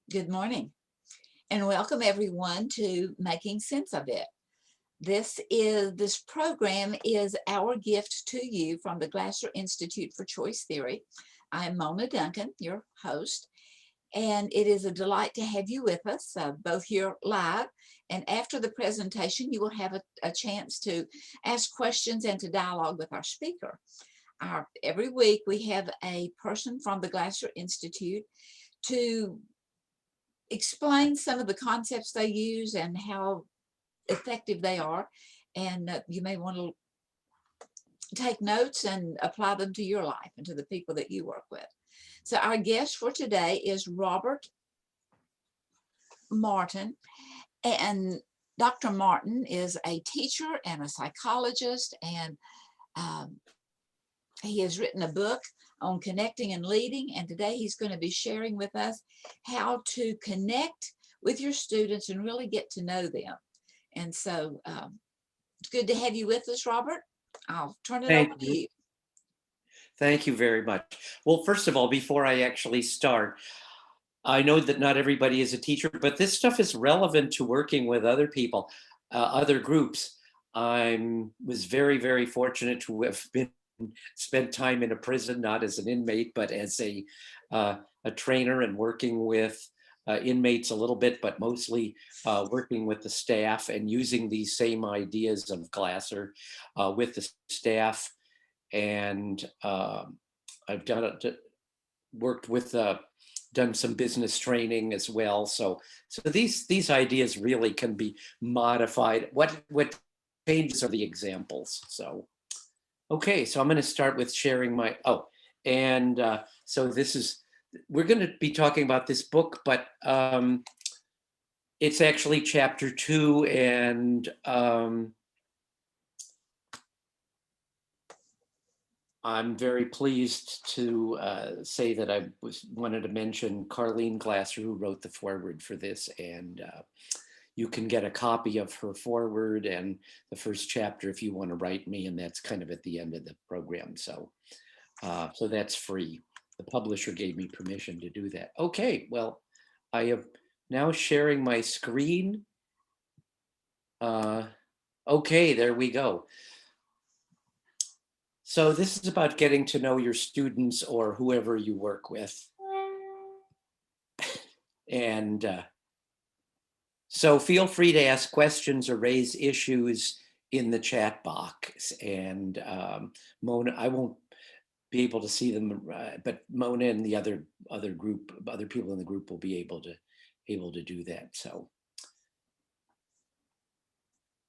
Good morning and welcome everyone to Making Sense of It. This program is our gift to you from the Glasser Institute for Choice Theory. I'm Mona Duncan, your host, and it is a delight to have you with us, both here live and after the presentation. You will have a chance to ask questions and to dialogue with our speaker. Every week we have a person from the Glasser Institute to explain some of the concepts they use and how effective they are. And you may want to take notes and apply them to your life and to the people that you work with. So our guest for today is Robert Martin. And Dr. Martin is a teacher and a psychologist, and he has written a book on connecting and leading, and today he's going to be sharing with us how to connect with your students and really get to know them. And so it's good to have you with us, Robert. I'll turn it over to you. Thank you very much. Well, first of all, before I actually start, I know that not everybody is a teacher, but this stuff is relevant to working with other people, other groups. I was very, very fortunate to have spent time in a prison, not as an inmate, but as a trainer and working with inmates a little bit, but mostly working with the staff and using these same ideas of Glasser with the staff. And I've worked with, done some business training as well. So these ideas really can be modified. What changes are the examples? So, okay, so I'm going to start with sharing my, so we're going to be talking about this book, but it's actually chapter 2, and I'm very pleased to say that I wanted to mention Carleen Glasser, who wrote the foreword for this, and you can get a copy of her foreword and the first chapter if you want to write me, and that's kind of at the end of the program. So that's free. The publisher gave me permission to do that. Okay, well, I am now sharing my screen. Okay, there we go. So this is about getting to know your students or whoever you work with. And so feel free to ask questions or raise issues in the chat box. And Mona, I won't be able to see them, but Mona and the other people in the group will be able to do that.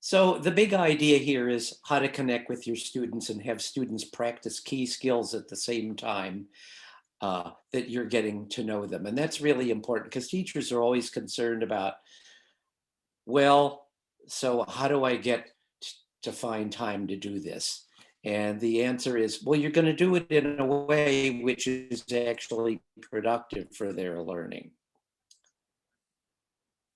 So the big idea here is how to connect with your students and have students practice key skills at the same time that you're getting to know them. And that's really important because teachers are always concerned about, well, so how do I get to find time to do this? And the answer is, well, you're going to do it in a way which is actually productive for their learning.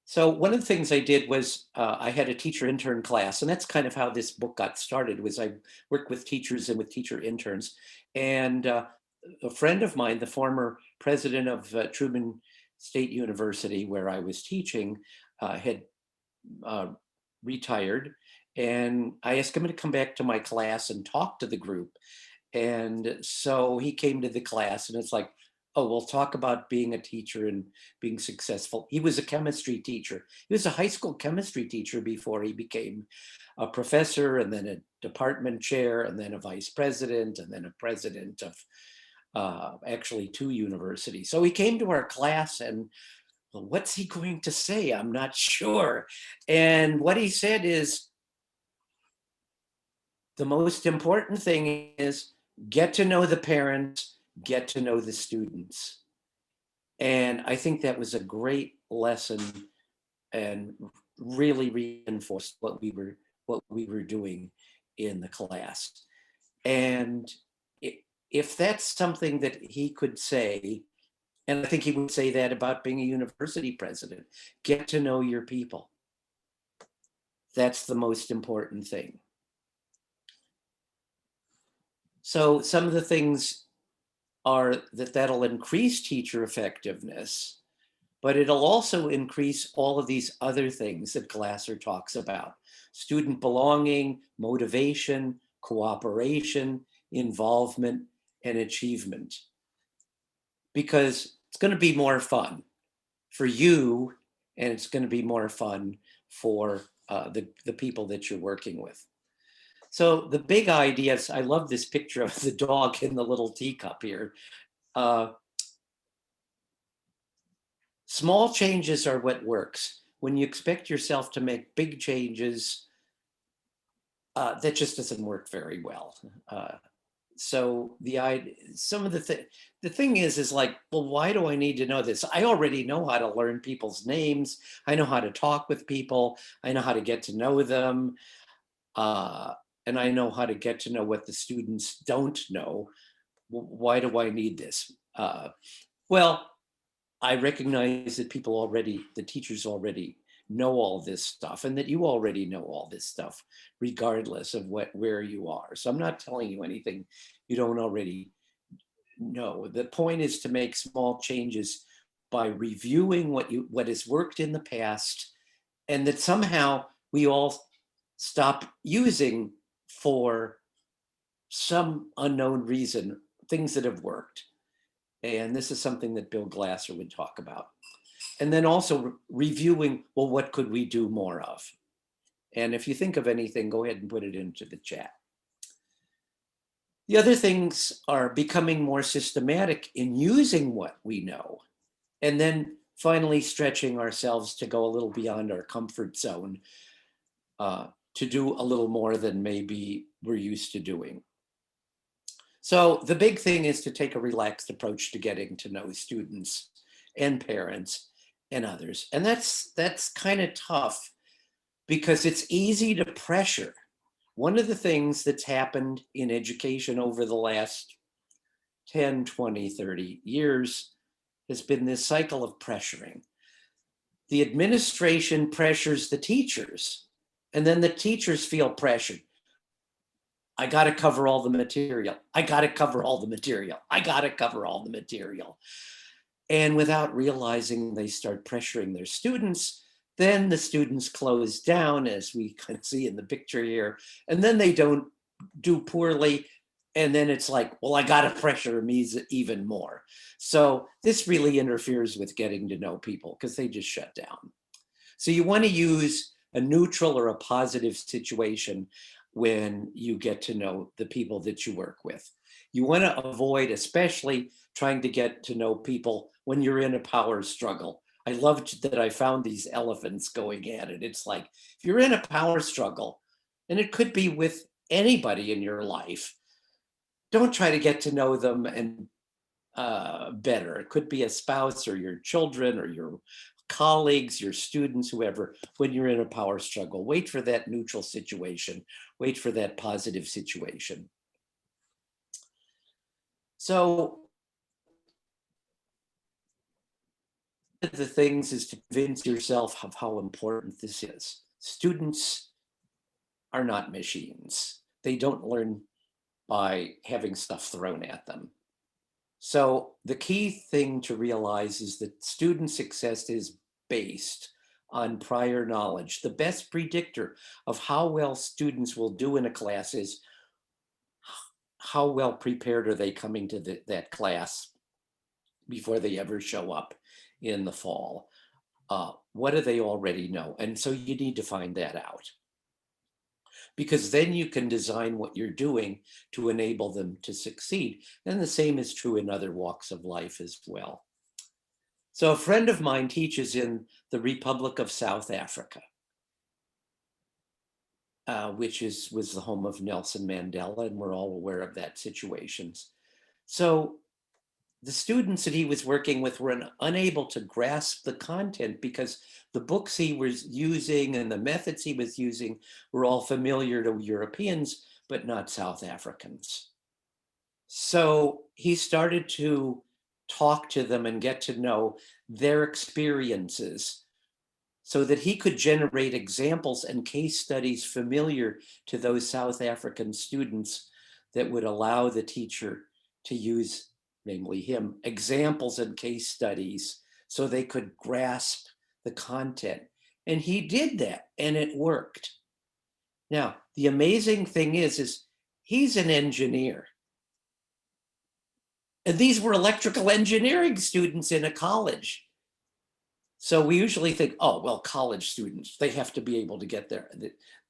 So one of the things I did was I had a teacher intern class, and that's kind of how this book got started. Was I worked with teachers and with teacher interns, and a friend of mine, the former president of Truman State University, where I was teaching, had retired, and I asked him to come back to my class and talk to the group. And so he came to the class, and it's like, oh, we'll talk about being a teacher and being successful. He was a chemistry teacher. He was a high school chemistry teacher before he became a professor, and then a department chair, and then a vice president, and then a president of actually 2 universities. So he came to our class, and well, what's he going to say? I'm not sure. And what he said is, the most important thing is get to know the parents, get to know the students. And I think that was a great lesson and really reinforced what we were doing in the class. And if that's something that he could say, and I think he would say that about being a university president, get to know your people. That's the most important thing. So some of the things are that'll increase teacher effectiveness, but it'll also increase all of these other things that Glasser talks about: student belonging, motivation, cooperation, involvement, and achievement. Because it's going to be more fun for you, and it's going to be more fun for the people that you're working with. So the big ideas, I love this picture of the dog in the little teacup here. Uh, Small changes are what works. When you expect yourself to make big changes, that just doesn't work very well. So some of the thing is like, well, why do I need to know this? I already know how to learn people's names. I know how to talk with people. I know how to get to know them. And I know how to get to know what the students don't know. Why do I need this? Well, I recognize that the teachers already know all this stuff, and that you already know all this stuff, regardless of where you are. So I'm not telling you anything you don't already know. The point is to make small changes by reviewing what has worked in the past, and that somehow we all stop using for some unknown reason things that have worked. And this is something that Bill Glasser would talk about. And then also reviewing, well, what could we do more of? And if you think of anything, go ahead and put it into the chat. The other things are becoming more systematic in using what we know, and then finally stretching ourselves to go a little beyond our comfort zone, to do a little more than maybe we're used to doing. So the big thing is to take a relaxed approach to getting to know students and parents and others. And that's kind of tough because it's easy to pressure. One of the things that's happened in education over the last 10, 20, 30 years has been this cycle of pressuring. The administration pressures the teachers, and then the teachers feel pressured. I got to cover all the material. I got to cover all the material. I got to cover all the material. And without realizing, they start pressuring their students. Then the students close down, as we can see in the picture here, and then they don't do poorly. And then it's like, well, I got to pressure them even more. So this really interferes with getting to know people because they just shut down. So you want to use a neutral or a positive situation when you get to know the people that you work with. You want to avoid, especially trying to get to know people when you're in a power struggle. I loved that I found these elephants going at it. It's like, if you're in a power struggle, and it could be with anybody in your life, don't try to get to know them and better. It could be a spouse or your children or your colleagues, your students, whoever. When you're in a power struggle, wait for that neutral situation, wait for that positive situation. So one of the things is to convince yourself of how important this is. Students are not machines. They don't learn by having stuff thrown at them. So the key thing to realize is that student success is based on prior knowledge. The best predictor of how well students will do in a class is how well prepared are they coming to that class before they ever show up in the fall. What do they already know? And so you need to find that out, because then you can design what you're doing to enable them to succeed. And the same is true in other walks of life as well. So a friend of mine teaches in the Republic of South Africa, which was the home of Nelson Mandela, and we're all aware of that situations. So the students that he was working with were unable to grasp the content because the books he was using and the methods he was using were all familiar to Europeans, but not South Africans. So he started to talk to them and get to know their experiences so that he could generate examples and case studies familiar to those South African students that would allow the teacher to use, namely him, examples and case studies so they could grasp the content. And he did that, and it worked. Now, the amazing thing is he's an engineer. And these were electrical engineering students in a college. So we usually think, oh, well, college students, they have to be able to get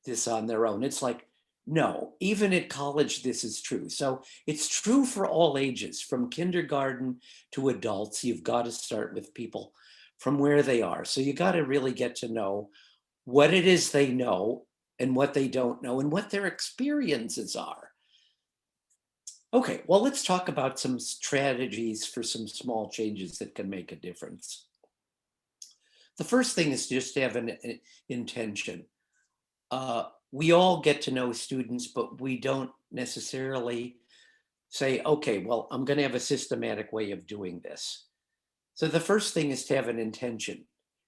this on their own. It's like, no, even at college, this is true. So it's true for all ages, from kindergarten to adults. You've got to start with people from where they are. So you got to really get to know what it is they know and what they don't know and what their experiences are. Okay, well, let's talk about some strategies for some small changes that can make a difference. The first thing is just to have an intention. We all get to know students, but we don't necessarily say, okay, well, I'm going to have a systematic way of doing this. So the first thing is to have an intention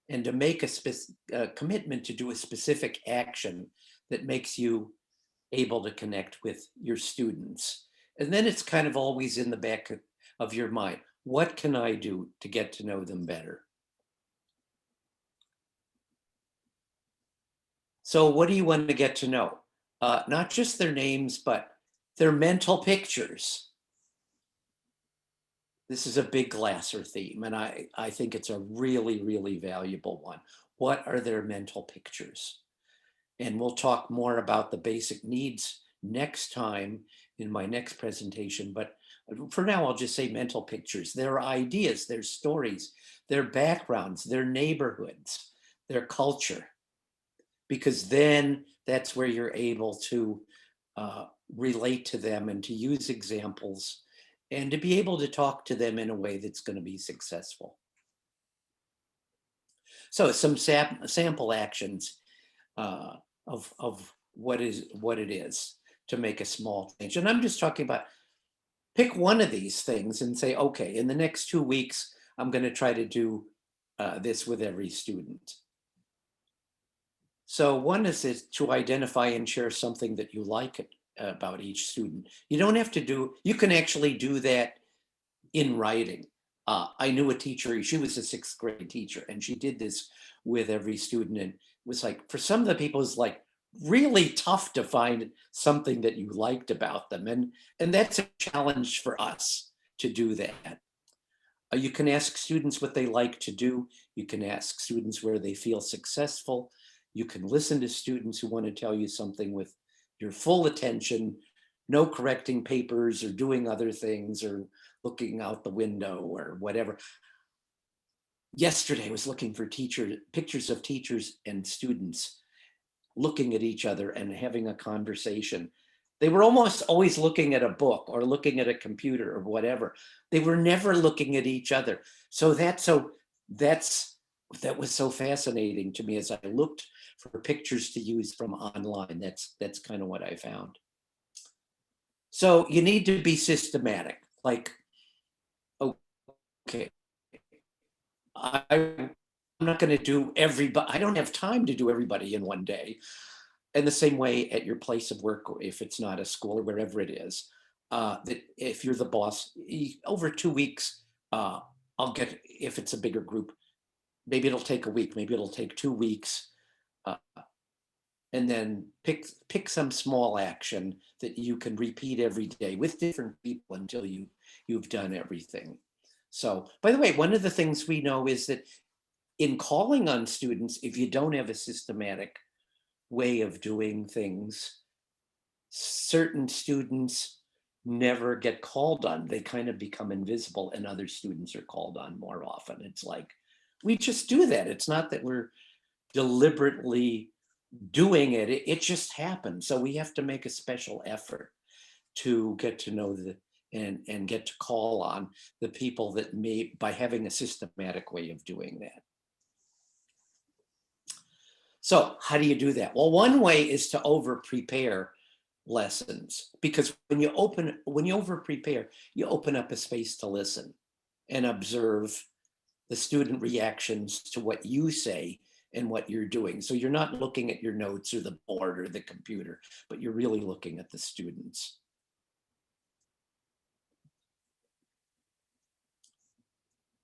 and to make a commitment to do a specific action that makes you able to connect with your students. And then it's kind of always in the back of your mind. What can I do to get to know them better? So what do you want to get to know? Not just their names, but their mental pictures. This is a big Glasser theme, and I think it's a really, really valuable one. What are their mental pictures? And we'll talk more about the basic needs next time in my next presentation. But for now, I'll just say mental pictures, their ideas, their stories, their backgrounds, their neighborhoods, their culture. Because then that's where you're able to relate to them and to use examples and to be able to talk to them in a way that's going to be successful. So some sample actions of what it is to make a small change. And I'm just talking about pick one of these things and say, okay, in the next 2 weeks, I'm going to try to do this with every student. So one is to identify and share something that you like about each student. You don't have to you can actually do that in writing. I knew a teacher, she was a 6th grade teacher, and she did this with every student. And it was like, for some of the people, it's like really tough to find something that you liked about them. And that's a challenge for us to do that. You can ask students what they like to do. You can ask students where they feel successful. You can listen to students who want to tell you something with your full attention, no correcting papers or doing other things or looking out the window or whatever. Yesterday I was looking for pictures of teachers and students looking at each other and having a conversation. They were almost always looking at a book or looking at a computer or whatever. They were never looking at each other. So that was so fascinating to me as I looked for pictures to use from online. That's kind of what I found. So you need to be systematic. Like, okay, I'm not going to do everybody. I don't have time to do everybody in one day. And the same way at your place of work, if it's not a school or wherever it is, that if you're the boss, over 2 weeks, I'll get, if it's a bigger group, maybe it'll take a week, maybe it'll take 2 weeks, and then pick some small action that you can repeat every day with different people until you've done everything. So, by the way, one of the things we know is that in calling on students, if you don't have a systematic way of doing things, certain students never get called on. They kind of become invisible, and other students are called on more often. It's like, we just do that. It's not that we're deliberately doing it. It just happens. So we have to make a special effort to get to know and get to call on the people that may, by having a systematic way of doing that. So how do you do that? Well, one way is to over prepare lessons, because when you over prepare, you open up a space to listen and observe the student reactions to what you say and what you're doing. So you're not looking at your notes or the board or the computer, but you're really looking at the students.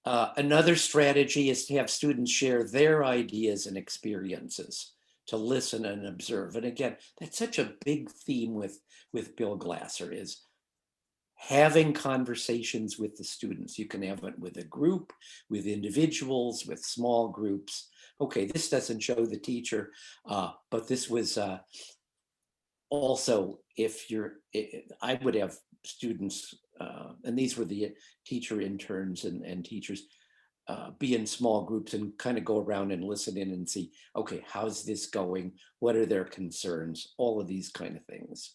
Another strategy is to have students share their ideas and experiences, to listen and observe. And again, that's such a big theme with Bill Glasser, is having conversations with the students. You can have it with a group, with individuals, with small groups. Okay, this doesn't show the teacher, but this was also, if you're, I would have students, and these were the teacher interns and teachers, be in small groups and kind of go around and listen in and see, okay, how's this going? What are their concerns? All of these kind of things.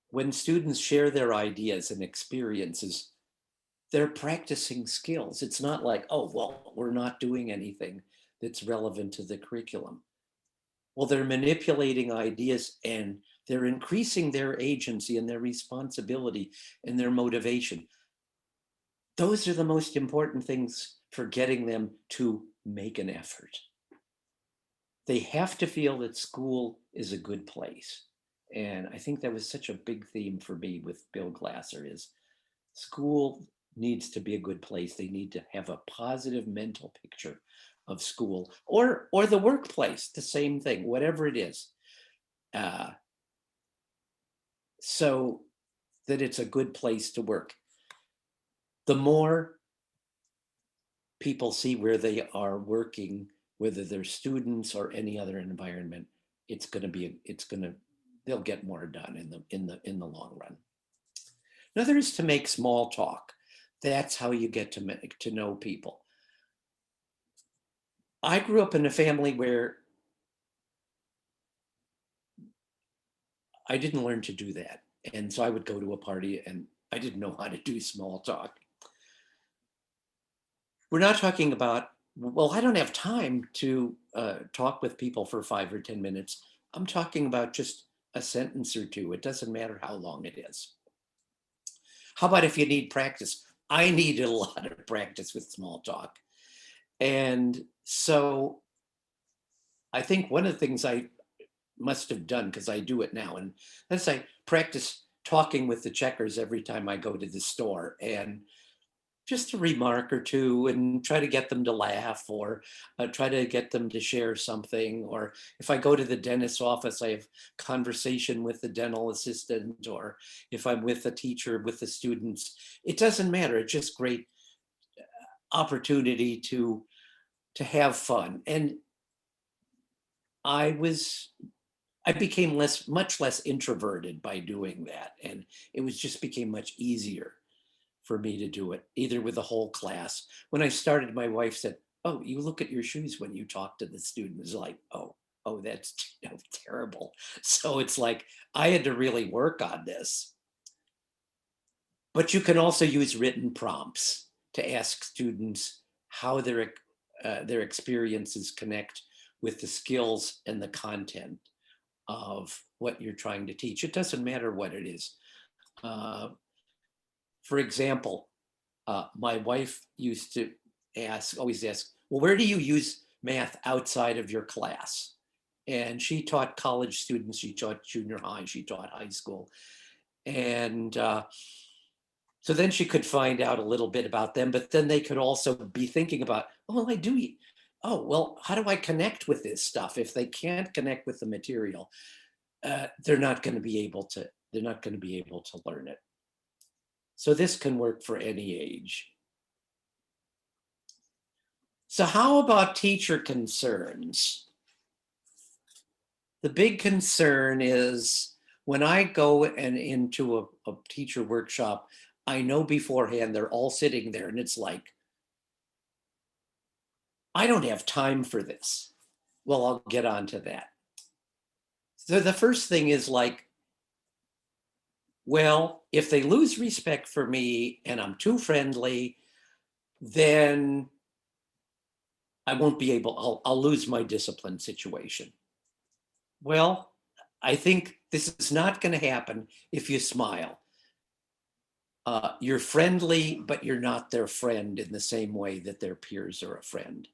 When students share their ideas and experiences, they're practicing skills. It's not like, oh, well, we're not doing anything that's relevant to the curriculum. Well, they're manipulating ideas and they're increasing their agency and their responsibility and their motivation. Those are the most important things for getting them to make an effort. They have to feel that school is a good place. And I think that was such a big theme for me with Bill Glasser, is school needs to be a good place. They need to have a positive mental picture of school, or the workplace, the same thing, whatever it is. So that it's a good place to work. The more people see where they are working, whether they're students or any other environment, they'll get more done in the long run. Another is to make small talk. That's how you get to know people. I grew up in a family where I didn't learn to do that. And so I would go to a party and I didn't know how to do small talk. We're not talking about, well, I don't have time to talk with people for 5 or 10 minutes. I'm talking about just a sentence or two. It doesn't matter how long it is. How about if you need practice? I needed a lot of practice with small talk. And so I think one of the things I must have done, because I do it now, and that's I practice talking with the checkers every time I go to the store, and just a remark or two, and try to get them to laugh, or try to get them to share something. Or if I go to the dentist's office, I have conversation with the dental assistant, or if I'm with a teacher, with the students, it doesn't matter. It's just great opportunity to have fun. And I became much less introverted by doing that. And it just became much easier for me to do it, either with the whole class. When I started, my wife said, "Oh, you look at your shoes when you talk to the students." Like, oh, that's terrible. So it's like, I had to really work on this. But you can also use written prompts to ask students how their experiences connect with the skills and the content of what you're trying to teach. It doesn't matter what it is. For example, my wife used to always ask, well, where do you use math outside of your class? And she taught college students, she taught junior high, she taught high school. And so then she could find out a little bit about them, but then they could also be thinking about, oh, well, how do I connect with this stuff? If they can't connect with the material, they're not going to be able to learn it. So this can work for any age. So how about teacher concerns? The big concern is, when I go into a teacher workshop, I know beforehand they're all sitting there and it's like, I don't have time for this. Well, I'll get on to that. So the first thing is like, well, if they lose respect for me and I'm too friendly, then I won't be able, I'll lose my discipline situation. Well, I think this is not going to happen if you smile. You're friendly, but you're not their friend in the same way that their peers are a friend.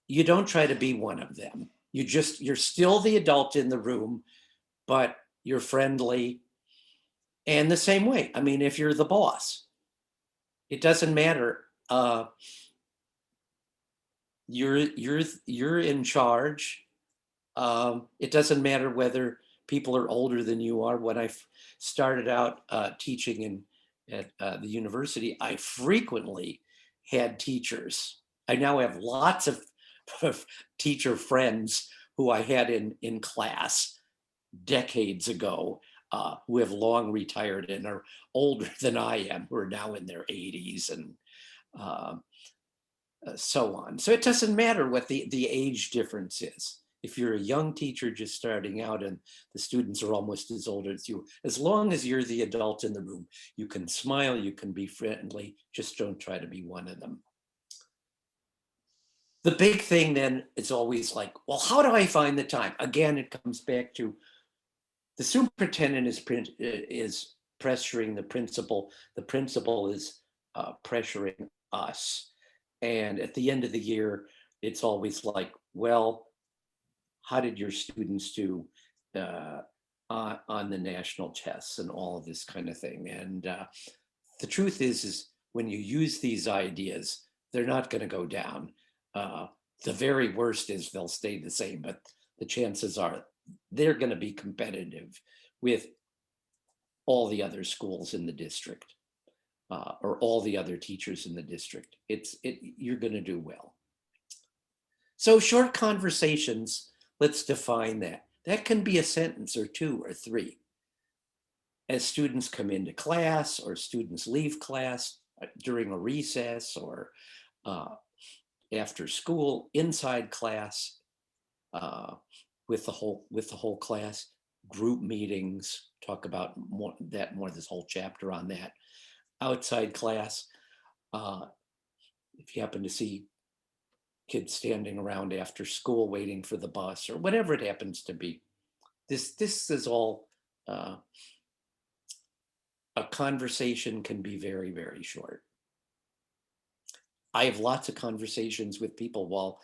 You don't try to be one of them. You're still the adult in the room, but you're friendly. And the same way, I mean, if you're the boss, it doesn't matter. You're in charge. It doesn't matter whether people are older than you are. When I started out teaching at the university, I frequently had teachers. I now have lots of teacher friends who I had in class decades ago, who have long retired and are older than I am, who are now in their 80s and uh, so on. So it doesn't matter what the age difference is. If you're a young teacher just starting out and the students are almost as old as you, as long as you're the adult in the room, you can smile, you can be friendly, just don't try to be one of them. The big thing then is always like, well, how do I find the time? Again, it comes back to the superintendent is pressuring the principal. The principal is pressuring us. And at the end of the year, it's always like, well, how did your students do on the national tests and all of this kind of thing? And the truth is when you use these ideas, they're not going to go down. Uh, the very worst is they'll stay the same, but the chances are they're going to be competitive with all the other schools in the district, or all the other teachers in the district. You're going to do well. So short conversations, let's define that. That can be a sentence or two or three. As students come into class or students leave class during a recess or uh, after school, inside class, uh, with the whole class, group meetings, talk about more this whole chapter on that. Outside class, if you happen to see kids standing around after school waiting for the bus or whatever it happens to be, this is all a conversation can be very, very short. I have lots of conversations with people while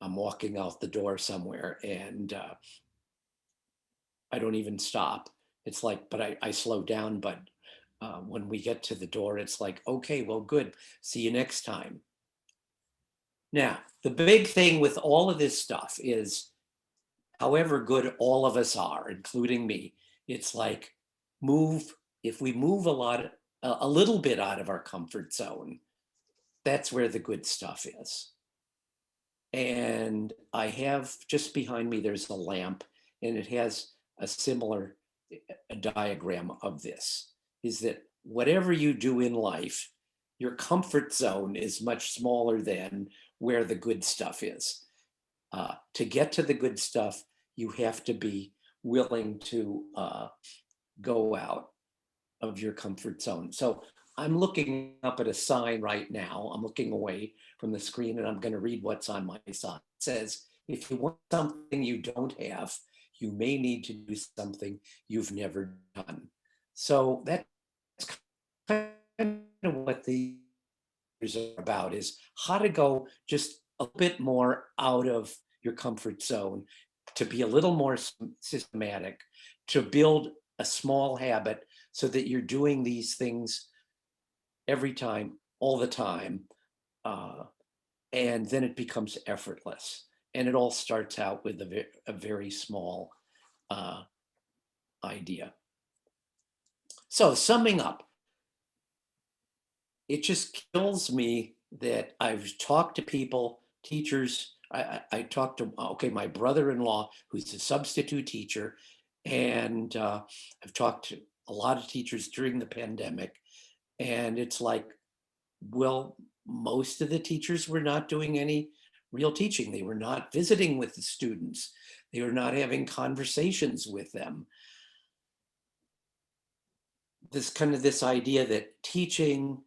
I'm walking out the door somewhere, and I don't even stop. It's like, but I slow down. But when we get to the door, it's like, okay, well, good. See you next time. Now, the big thing with all of this stuff is, however good all of us are, including me, it's like if we move a little bit out of our comfort zone, that's where the good stuff is. And I have just behind me, there's a lamp, and it has a similar a diagram of this, is that whatever you do in life, your comfort zone is much smaller than where the good stuff is. To get to the good stuff, you have to be willing to go out of your comfort zone. So I'm looking up at a sign right now. I'm looking away from the screen and I'm going to read what's on my sign. It says, if you want something you don't have, you may need to do something you've never done. So that's kind of what these are about, is how to go just a bit more out of your comfort zone, to be a little more systematic, to build a small habit so that you're doing these things every time, all the time. Uh, and then it becomes effortless. And it all starts out with a very small uh, idea. So, summing up, it just kills me that I've talked to people, teachers. I talked to, okay, my brother-in-law, who's a substitute teacher, and I've talked to a lot of teachers during the pandemic. And it's like, well, most of the teachers were not doing any real teaching. They were not visiting with the students. They were not having conversations with them. This idea that teaching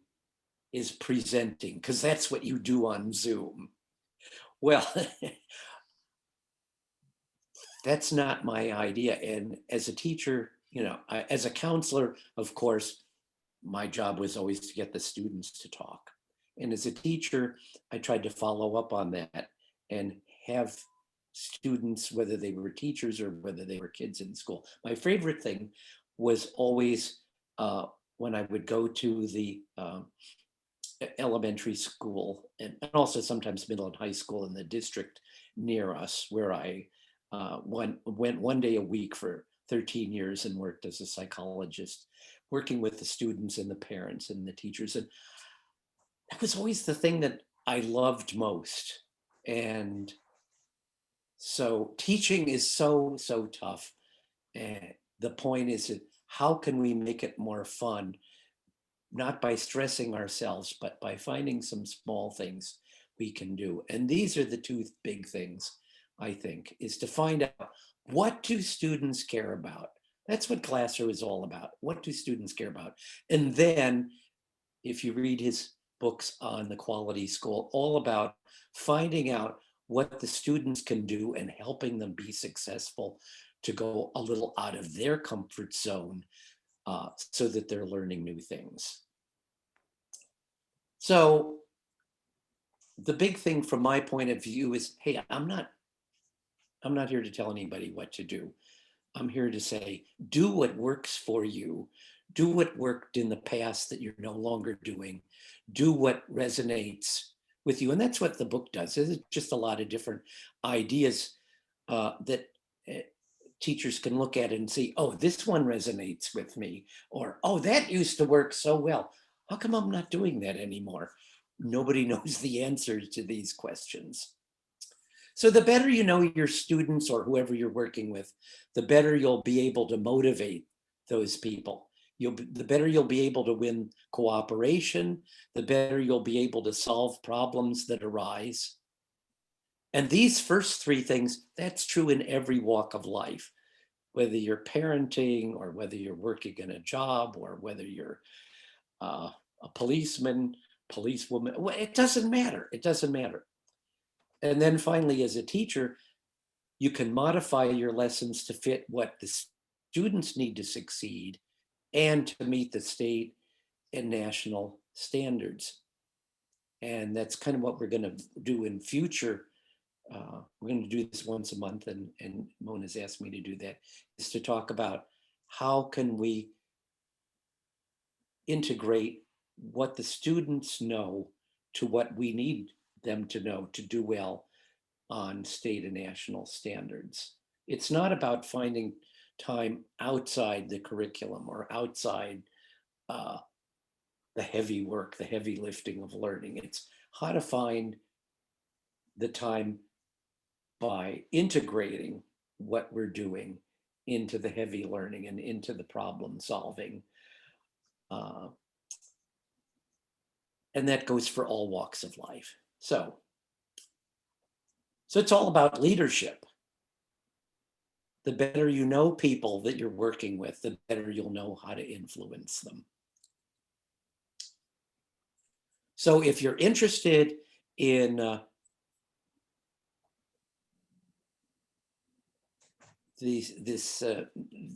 is presenting, because that's what you do on Zoom. Well, that's not my idea. And as a teacher, as a counselor, of course, my job was always to get the students to talk. And as a teacher, I tried to follow up on that and have students, whether they were teachers or whether they were kids in school. My favorite thing was always when I would go to the elementary school and also sometimes middle and high school in the district near us, where I went one day a week for 13 years and worked as a psychologist, working with the students and the parents and the teachers. And that was always the thing that I loved most. And so teaching is so tough. And the point is that how can we make it more fun? Not by stressing ourselves, but by finding some small things we can do. And these are the two big things, I think, is to find out, what do students care about? That's what Glasser is all about. What do students care about? And then if you read his books on the quality school, all about finding out what the students can do and helping them be successful to go a little out of their comfort zone so that they're learning new things. So the big thing from my point of view is, hey, I'm not here to tell anybody what to do. I'm here to say, do what works for you. Do what worked in the past that you're no longer doing. Do what resonates with you. And that's what the book does. It's just a lot of different ideas that teachers can look at and see, oh, this one resonates with me. Or, oh, that used to work so well. How come I'm not doing that anymore? Nobody knows the answers to these questions. So the better you know your students or whoever you're working with, the better you'll be able to motivate those people. The better you'll be able to win cooperation, the better you'll be able to solve problems that arise. And these first three things, that's true in every walk of life, whether you're parenting or whether you're working in a job or whether you're a policeman, policewoman. Well, it doesn't matter. It doesn't matter. And then finally, as a teacher, you can modify your lessons to fit what the students need to succeed and to meet the state and national standards. And that's kind of what we're going to do in future. We're going to do this once a month, and Mona's asked me to do that, is to talk about how can we integrate what the students know to what we need them to know to do well on state and national standards. It's not about finding time outside the curriculum or outside the heavy work, the heavy lifting of learning. It's how to find the time by integrating what we're doing into the heavy learning and into the problem solving. And that goes for all walks of life. So it's all about leadership. The better you know people that you're working with, the better you'll know how to influence them. So if you're interested in this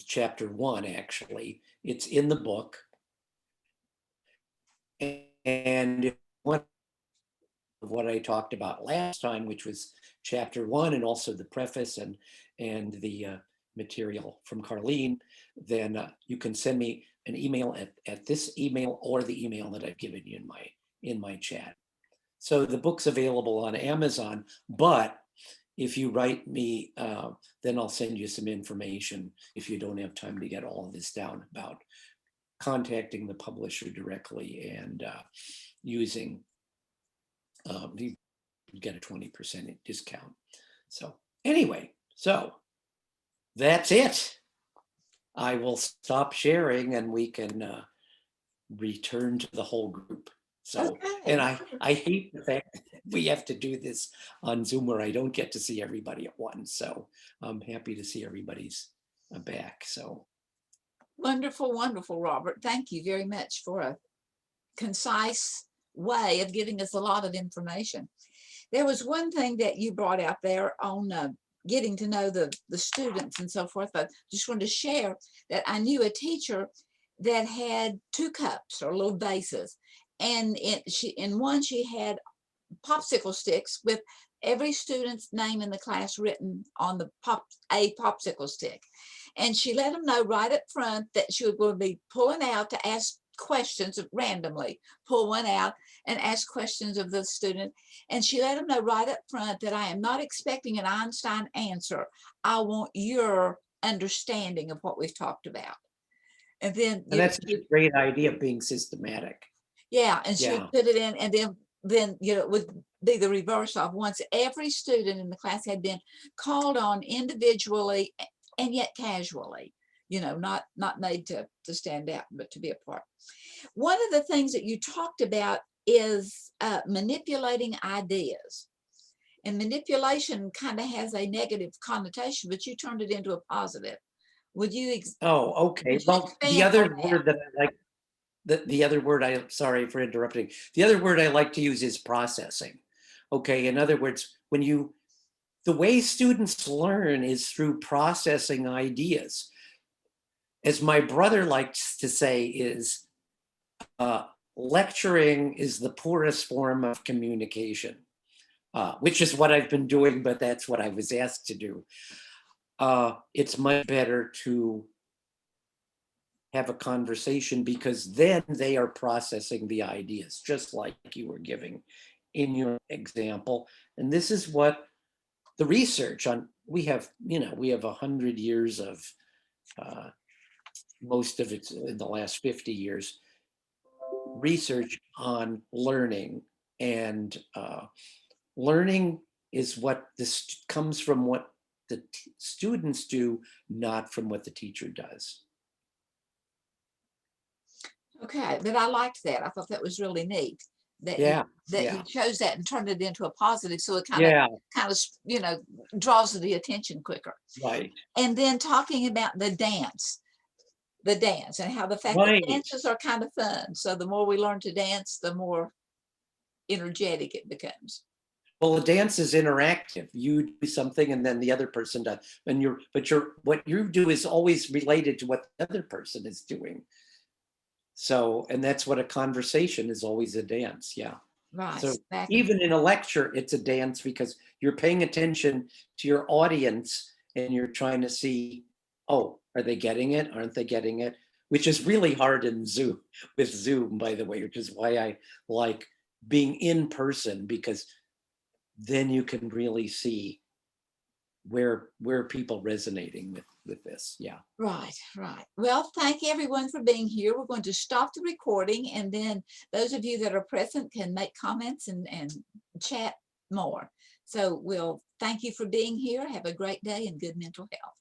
chapter 1, actually, it's in the book. And what I talked about last time, which was chapter 1 and also the preface and the material from Carlene, then you can send me an email at this email or the email that I've given you in my chat. So the book's available on Amazon, but if you write me, then I'll send you some information if you don't have time to get all of this down about contacting the publisher directly and using, you get a 20% discount. So anyway, so that's it. I will stop sharing and we can return to the whole group. So, Okay. and I hate the fact that we have to do this on Zoom where I don't get to see everybody at once. So I'm happy to see everybody's back. So Wonderful, wonderful, Robert. Thank you very much for a concise way of giving us a lot of information. There was one thing that you brought out there on getting to know the students and so forth. I just wanted to share that I knew a teacher that had 2 cups or little vases, and in one she had popsicle sticks with every student's name in the class written on the popsicle stick. And she let them know right up front that she was going to be pulling out to ask questions randomly, pull one out and ask questions of the student. And she let them know right up front that I am not expecting an Einstein answer. I want your understanding of what we've talked about. And then And that's a great idea of being systematic. yeah, and she Yeah. would put it in, and then it would be the reverse of once every student in the class had been called on individually and yet casually, not made to stand out, but to be a part. One of the things that you talked about is manipulating ideas. And manipulation kind of has a negative connotation, but you turned it into a positive. Would you, Oh, okay. would you Well, the expand on other that? word that I like, the other word sorry for interrupting. The other word I like to use is processing. Okay. In other words, the way students learn is through processing ideas. As my brother likes to say, is uh, lecturing is the poorest form of communication, which is what I've been doing, but that's what I was asked to do. It's much better to have a conversation because then they are processing the ideas, just like you were giving in your example. And this is what the research on, we have 100 years of, most of it's in the last 50 years, research on learning. And learning is what this comes from what the students do, not from what the teacher does. Okay, but I liked that. I thought that was really neat that you Yeah, that you yeah, chose that and turned it into a positive, so it yeah, kind of draws the attention quicker. right, And then talking about the dance and how the fact that right. dances are kind of fun. So the more we learn to dance, the more energetic it becomes. Well, the dance is interactive. You do something and then the other person does. What you do is always related to what the other person is doing. So, and that's what a conversation is, always a dance. Yeah. Right, So back and even in a lecture, it's a dance because you're paying attention to your audience and you're trying to see, oh, are they getting it? Aren't they getting it? Which is really hard in Zoom, with Zoom, by the way, which is why I like being in person, because then you can really see where people resonating with this. Yeah. right, right. Well, thank everyone for being here. We're going to stop the recording, and then those of you that are present can make comments and chat more. So we'll thank you for being here. Have a great day and good mental health.